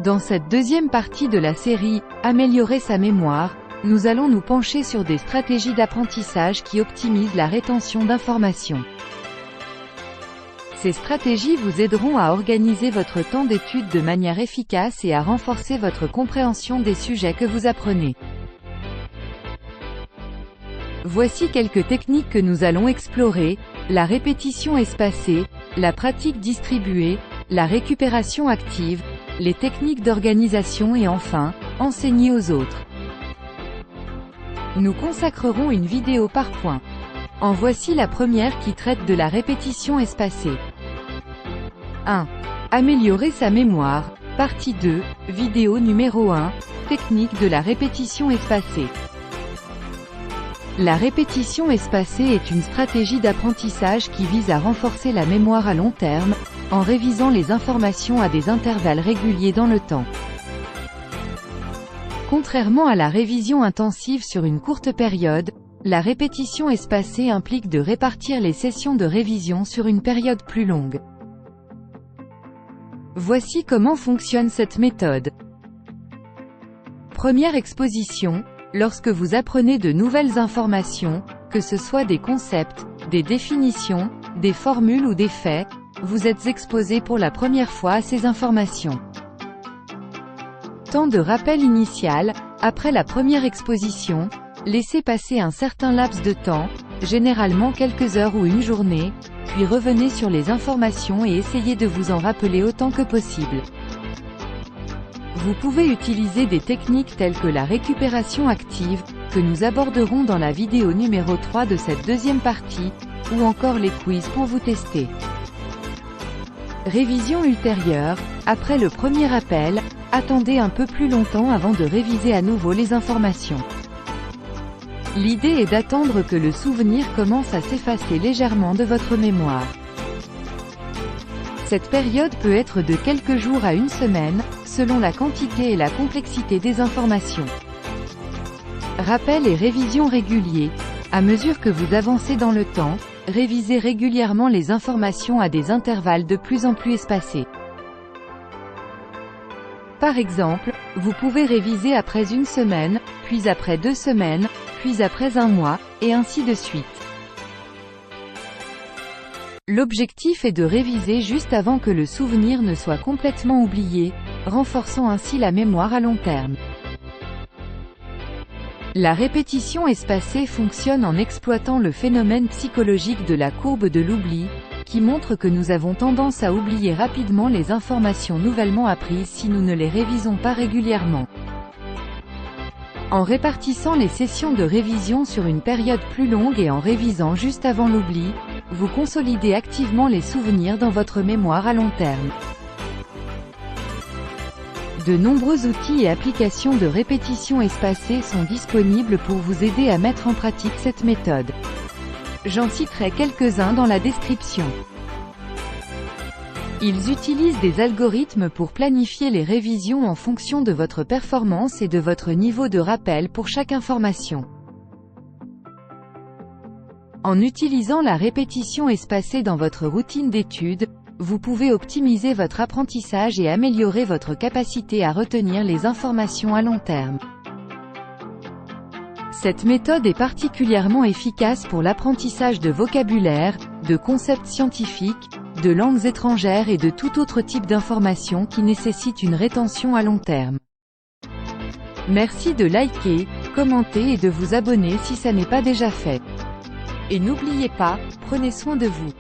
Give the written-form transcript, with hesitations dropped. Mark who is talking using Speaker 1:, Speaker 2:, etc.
Speaker 1: Dans cette deuxième partie de la série « Améliorer sa mémoire », nous allons nous pencher sur des stratégies d'apprentissage qui optimisent la rétention d'informations. Ces stratégies vous aideront à organiser votre temps d'étude de manière efficace et à renforcer votre compréhension des sujets que vous apprenez. Voici quelques techniques que nous allons explorer: la répétition espacée, la pratique distribuée, la récupération active, les techniques d'organisation et enfin, enseigner aux autres. Nous consacrerons une vidéo par point. En voici la première qui traite de la répétition espacée. 1. Améliorer sa mémoire, partie 2, vidéo numéro 1, technique de la répétition espacée. La répétition espacée est une stratégie d'apprentissage qui vise à renforcer la mémoire à long terme, en révisant les informations à des intervalles réguliers dans le temps. Contrairement à la révision intensive sur une courte période, la répétition espacée implique de répartir les sessions de révision sur une période plus longue. Voici comment fonctionne cette méthode. Première exposition: lorsque vous apprenez de nouvelles informations, que ce soit des concepts, des définitions, des formules ou des faits, vous êtes exposé pour la première fois à ces informations. Temps de rappel initial: après la première exposition, laissez passer un certain laps de temps, généralement quelques heures ou une journée, puis revenez sur les informations et essayez de vous en rappeler autant que possible. Vous pouvez utiliser des techniques telles que la récupération active, que nous aborderons dans la vidéo numéro 3 de cette deuxième partie, ou encore les quiz pour vous tester. Révision ultérieure: après le premier rappel, attendez un peu plus longtemps avant de réviser à nouveau les informations. L'idée est d'attendre que le souvenir commence à s'effacer légèrement de votre mémoire. Cette période peut être de quelques jours à une semaine, selon la quantité et la complexité des informations. Rappel et révision réguliers: à mesure que vous avancez dans le temps, révisez régulièrement les informations à des intervalles de plus en plus espacés. Par exemple, vous pouvez réviser après une semaine, puis après 2 semaines, puis après un mois, et ainsi de suite. L'objectif est de réviser juste avant que le souvenir ne soit complètement oublié, renforçant ainsi la mémoire à long terme. La répétition espacée fonctionne en exploitant le phénomène psychologique de la courbe de l'oubli, qui montre que nous avons tendance à oublier rapidement les informations nouvellement apprises si nous ne les révisons pas régulièrement. En répartissant les sessions de révision sur une période plus longue et en révisant juste avant l'oubli, vous consolidez activement les souvenirs dans votre mémoire à long terme. De nombreux outils et applications de répétition espacée sont disponibles pour vous aider à mettre en pratique cette méthode. J'en citerai quelques-uns dans la description. Ils utilisent des algorithmes pour planifier les révisions en fonction de votre performance et de votre niveau de rappel pour chaque information. En utilisant la répétition espacée dans votre routine d'études, vous pouvez optimiser votre apprentissage et améliorer votre capacité à retenir les informations à long terme. Cette méthode est particulièrement efficace pour l'apprentissage de vocabulaire, de concepts scientifiques, de langues étrangères et de tout autre type d'informations qui nécessitent une rétention à long terme. Merci de liker, commenter et de vous abonner si ça n'est pas déjà fait. Et n'oubliez pas, prenez soin de vous.